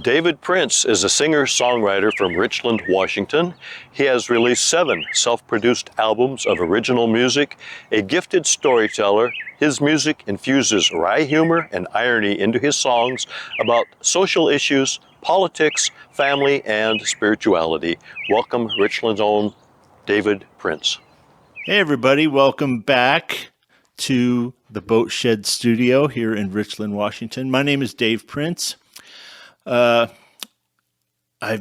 David Prince is a singer-songwriter from Richland, Washington. He has released 7 self-produced albums of original music, a gifted storyteller. His music infuses wry humor and irony into his songs about social issues, politics, family, and spirituality. Welcome, Richland's own David Prince. Hey everybody, welcome back to the Boat Shed Studio here in Richland, Washington. My name is Dave Prince. I've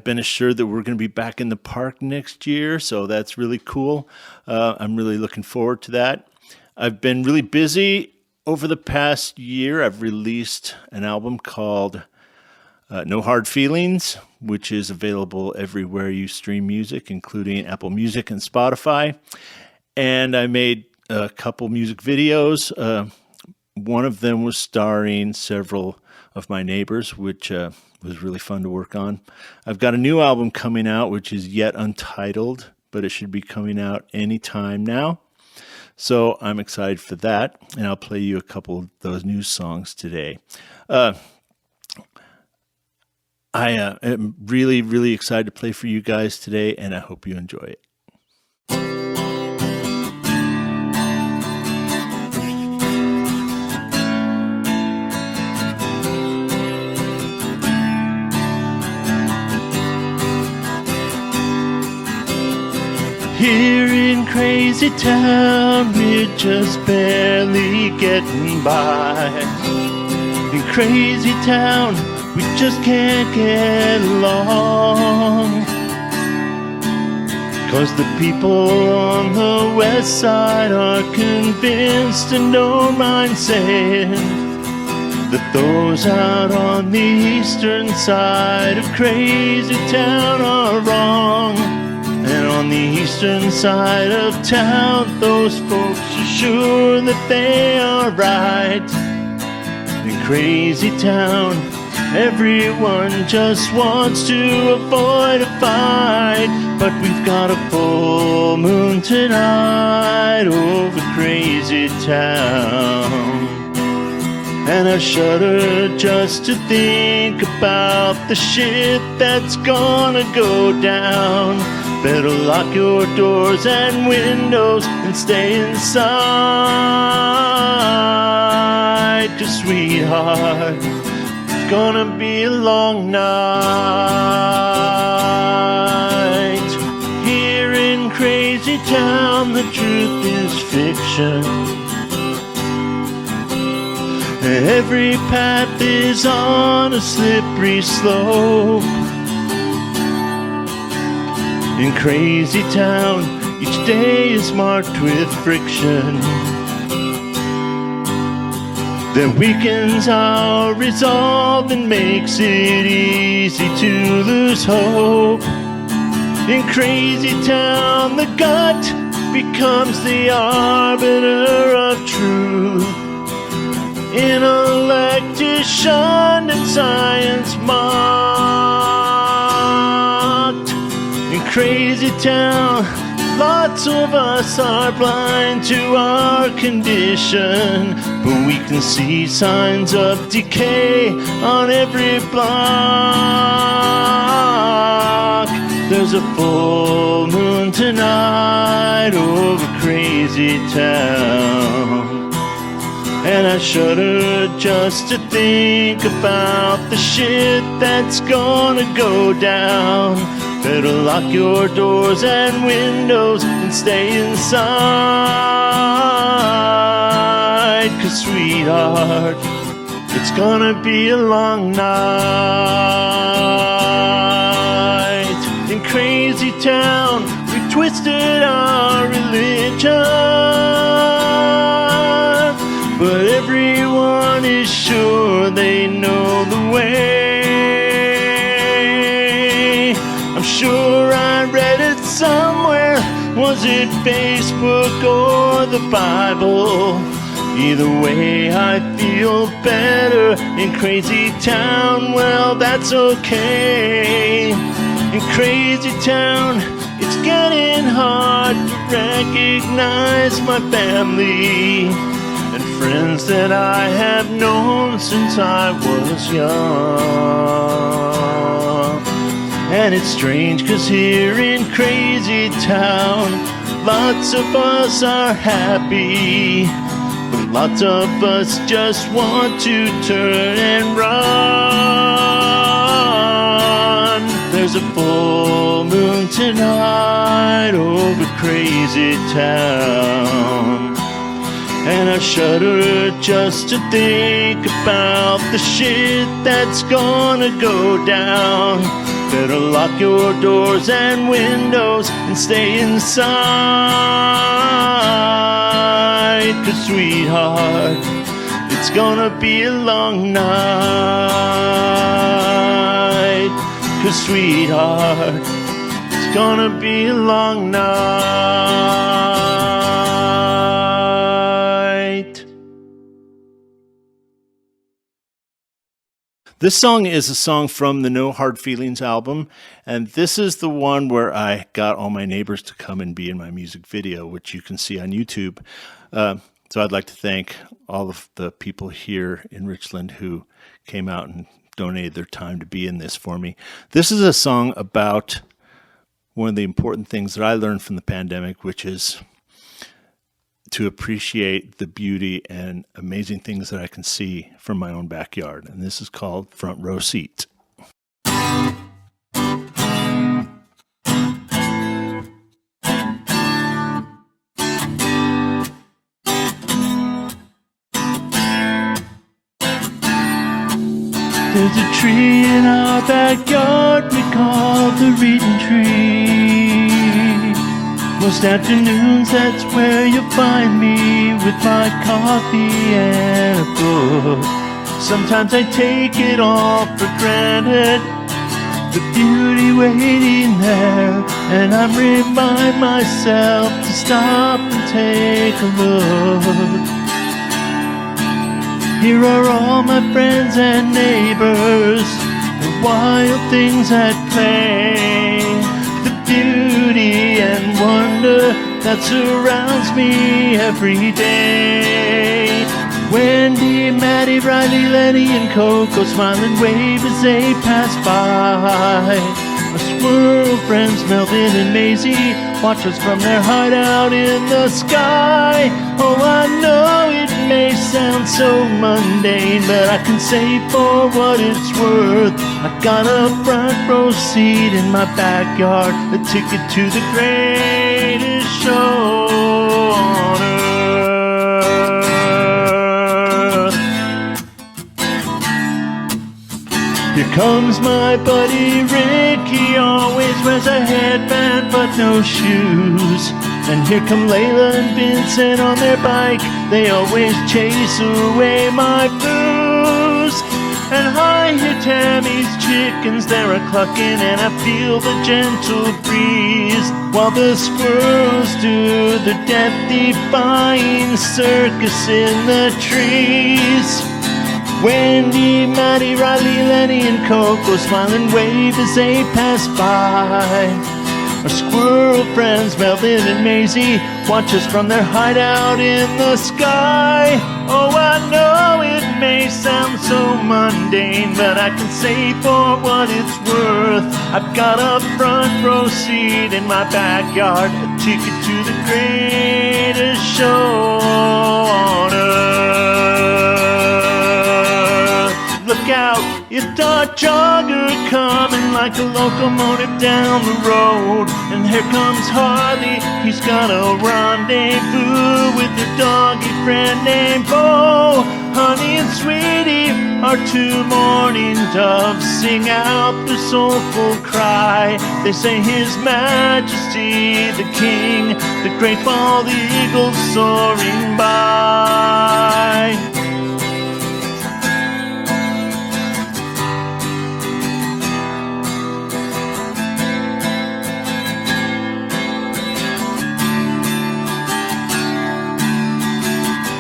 been assured that we're going to be back in the park next year, so that's really cool. I'm really looking forward to that. I've been really busy over the past year. I've released an album called No Hard Feelings, which is available everywhere you stream music, including Apple Music and Spotify. And I made a couple music videos. One of them was starring several of my neighbors, which was really fun to work on. I've got a new album coming out, which is yet untitled, but it should be coming out anytime now. So I'm excited for that, and I'll play you a couple of those new songs today. I am really, really excited to play for you guys today, and I hope you enjoy it. Here in Crazy Town, we're just barely getting by. In Crazy Town, we just can't get along. 'Cause the people on the west side are convinced and don't mind saying that those out on the eastern side of Crazy Town are wrong. And on the eastern side of town, those folks are sure that they are right. In Crazy Town, everyone just wants to avoid a fight. But we've got a full moon tonight over Crazy Town. And I shudder just to think about the shit that's gonna go down. Better lock your doors and windows and stay inside. 'Cause sweetheart, it's gonna be a long night. Here in Crazy Town, the truth is fiction. Every path is on a slippery slope. In Crazy Town, each day is marked with friction that weakens our resolve and makes it easy to lose hope. In Crazy Town, the gut becomes the arbiter of truth. Intellect is shunned and science mocked. In Crazy Town, lots of us are blind to our condition, but we can see signs of decay on every block. There's a full moon tonight over Crazy Town. And I shudder just to think about the shit that's gonna go down. Better lock your doors and windows and stay inside. 'Cause sweetheart, it's gonna be a long night. In Crazy Town, we twisted our religion, but everyone is sure they know the way. I'm sure I read it somewhere. Was it Facebook or the Bible? Either way, I feel better in Crazy Town. Well, that's okay. In Crazy Town, it's getting hard to recognize my family and friends that I have known since I was young. And it's strange 'cause here in Crazy Town, lots of us are happy, but lots of us just want to turn and run. There's a full moon tonight over Crazy Town, and I shudder just to think about the shit that's gonna go down. Better lock your doors and windows and stay inside. 'Cause sweetheart, it's gonna be a long night. 'Cause sweetheart, it's gonna be a long night. This song is a song from the No Hard Feelings album, and this is the one where I got all my neighbors to come and be in my music video, which you can see on YouTube. So I'd like to thank all of the people here in Richland who came out and donated their time to be in this for me. This is a song about one of the important things that I learned from the pandemic, which is to appreciate the beauty and amazing things that I can see from my own backyard. And this is called Front Row Seat. There's a tree in our backyard we call the reading tree. Most afternoons that's where you'll find me with my coffee and a book. Sometimes I take it all for granted, the beauty waiting there, and I remind myself to stop and take a look. Here are all my friends and neighbors, the wild things at play, the beauty and wonder that surrounds me every day. Wendy, Maddie, Riley, Lenny, and Coco smile and wave as they pass by. My squirrel friends Melvin and Maisie watch us from their hideout in the sky. Oh, I know it may sound so mundane, but I can say for what it's worth, I got a front row seat in my backyard, a ticket to the greatest show on earth. Here comes my buddy Rick, he always wears a headband but no shoes. And here come Layla and Vincent on their bike, they always chase away my blues. And I hear Tammy's chickens, they're a-clucking, and I feel the gentle breeze, while the squirrels do the death-defying circus in the trees. Wendy, Maddie, Riley, Lenny, and Coco smile and wave as they pass by. Our squirrel friends Melvin and Maisie watch us from their hideout in the sky. Oh, I know it may sound so mundane, but I can say for what it's worth, I've got a front row seat in my backyard, a ticket to the greatest show on earth. Look out, it's our jogger coming like a locomotive down the road. And here comes Harley, he's got a rendezvous with their doggy friend named Bo. Honey and Sweetie, our two mourning doves, sing out their soulful cry. They say His Majesty the King, the great bald eagle soaring by.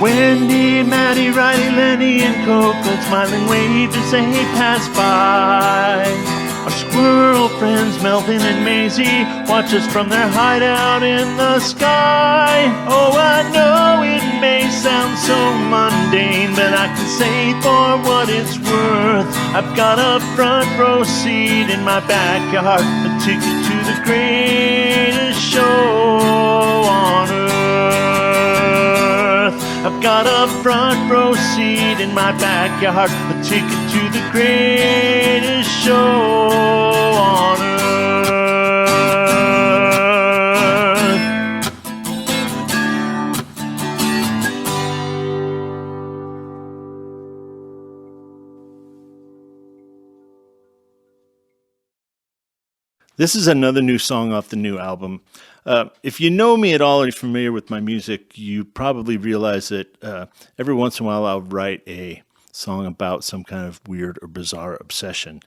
Wendy, Maddie, Riley, Lenny, and Coco smile and wave as they pass by. Our squirrel friends Melvin and Maisie watch us from their hideout in the sky. Oh, I know it may sound so mundane, but I can say for what it's worth, I've got a front row seat in my backyard, a ticket to the greatest show on earth. I've got a front row seat in my backyard, a ticket to the greatest show on earth. This is another new song off the new album. If you know me at all or you're familiar with my music, you probably realize that every once in a while I'll write a song about some kind of weird or bizarre obsession.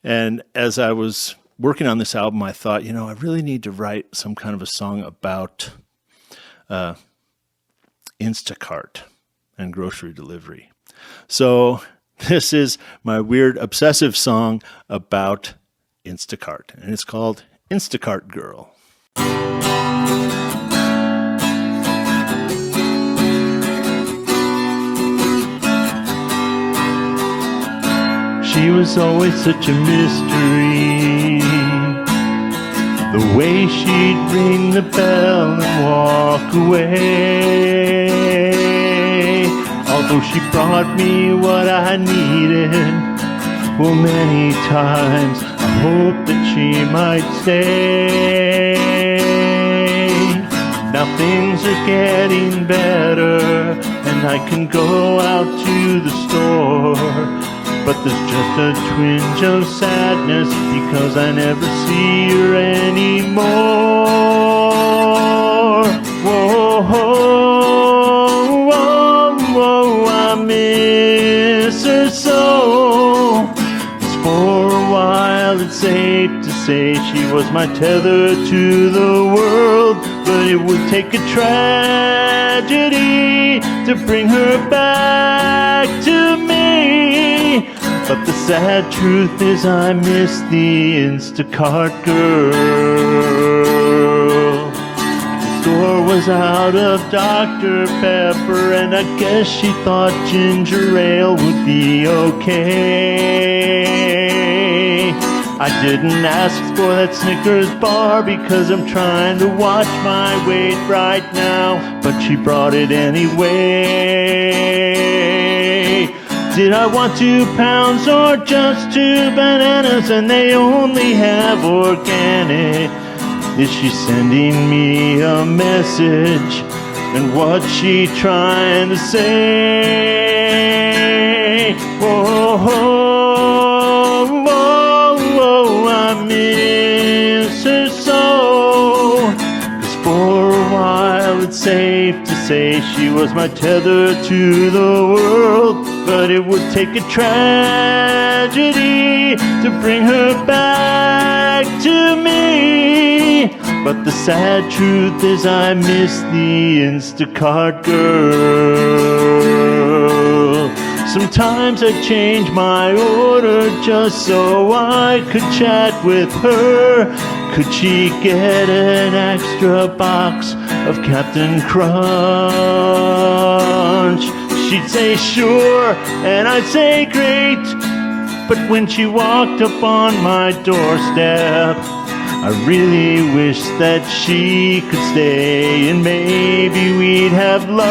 And as I was working on this album, I thought, I really need to write some kind of a song about Instacart and grocery delivery. So this is my weird obsessive song about Instacart, and it's called Instacart Girl. She was always such a mystery, the way she'd ring the bell and walk away. Although she brought me what I needed, well, many times I hoped that she might stay. Now things are getting better and I can go out to the store, but there's just a twinge of sadness because I never see her anymore. Whoa, whoa, whoa, whoa, I miss her so. For a while it's safe to say she was my tether to the world, but it would take a tragedy to bring her back to me. But the sad truth is I miss the Instacart girl. The store was out of Dr. Pepper, and I guess she thought ginger ale would be okay. I didn't ask for that Snickers bar because I'm trying to watch my weight right now, but she brought it anyway. Did I want 2 pounds or just 2 bananas and they only have organic? Is she sending me a message? And what's she trying to say? Whoa, whoa, whoa, whoa, I miss her so. 'Cause for a while it's safe to say she was my tether to the world, but it would take a tragedy to bring her back to me. But the sad truth is I miss the Instacart girl. Sometimes I change my order just so I could chat with her. Could she get an extra box of Captain Crunch? She'd say sure, and I'd say great. But when she walked up on my doorstep, I really wish that she could stay and maybe we'd have lunch.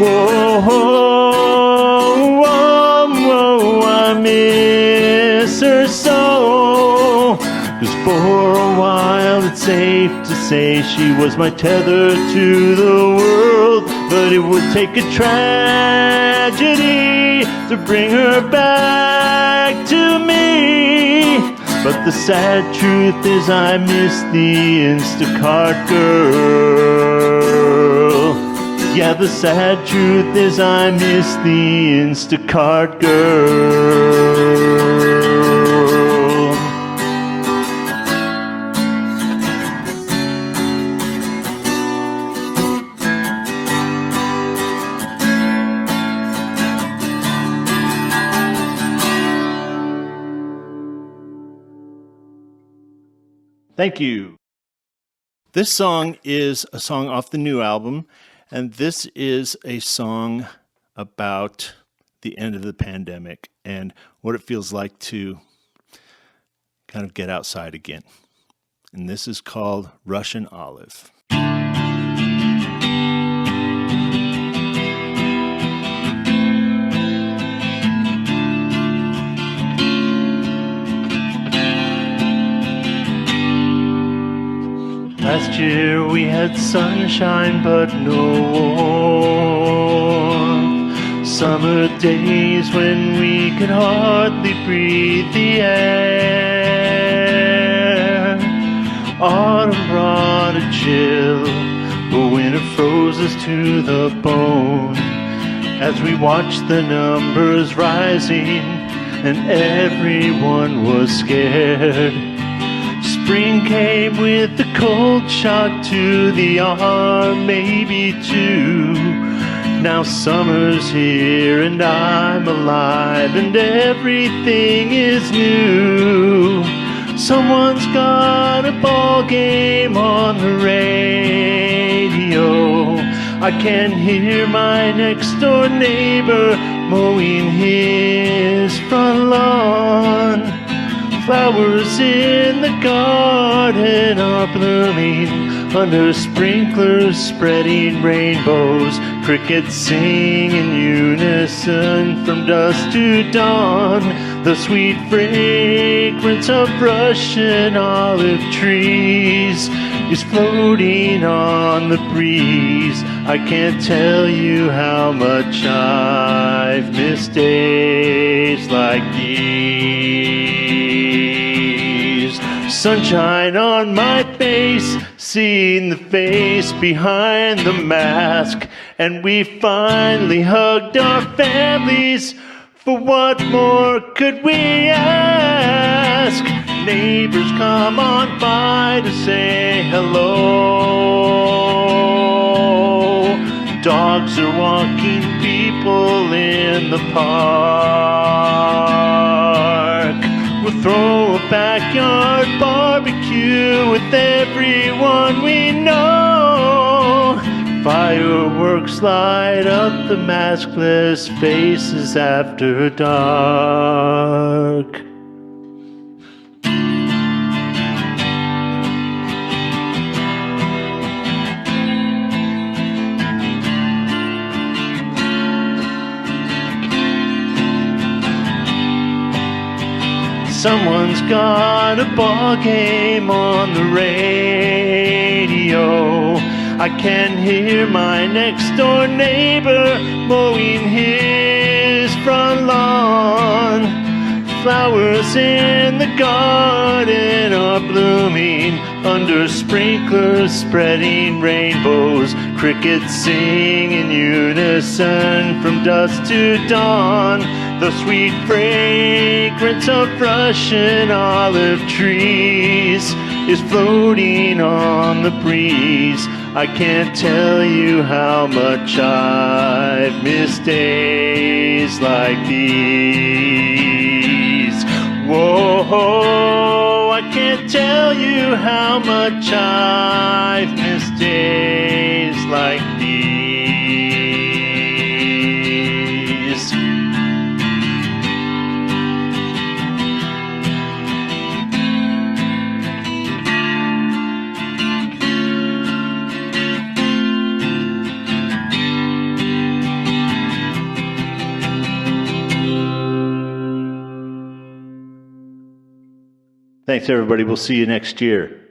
Whoa, whoa, whoa, whoa, I miss her so. 'Cause for a while it's safe to say she was my tether to the world, but it would take a tragedy to bring her back to me. But the sad truth is I miss the Instacart girl. Yeah, the sad truth is I miss the Instacart girl. Thank you. This song is a song off the new album, and this is a song about the end of the pandemic and what it feels like to kind of get outside again. And this is called Russian Olive. Last year we had sunshine but no warmth. Summer days when we could hardly breathe the air. Autumn brought a chill, but winter froze us to the bone. As we watched the numbers rising and everyone was scared. Spring came with the cold shock to the arm, maybe two. Now summer's here and I'm alive and everything is new. Someone's got a ball game on the radio. I can hear my next door neighbor mowing his front lawn. Flowers in the garden are blooming under sprinklers spreading rainbows. Crickets sing in unison from dusk to dawn. The sweet fragrance of Russian olive trees is floating on the breeze. I can't tell you how much I've missed days like these. Sunshine on my face, seeing the face behind the mask. And we finally hugged our families. For what more could we ask? Neighbors come on by to say hello. Dogs are walking people in the park. We'll throw a backyard barbecue with everyone we know. Fireworks light up the maskless faces after dark. Someone's got a ball game on the radio. I can hear my next door neighbor mowing his front lawn. Flowers in the garden are blooming under sprinklers spreading rainbows. Crickets sing in unison from dusk to dawn. The sweet fragrance of Russian olive trees is floating on the breeze. I can't tell you how much I've missed days like these. Whoa, I can't tell you how much I've missed days like these. Thanks, everybody. We'll see you next year.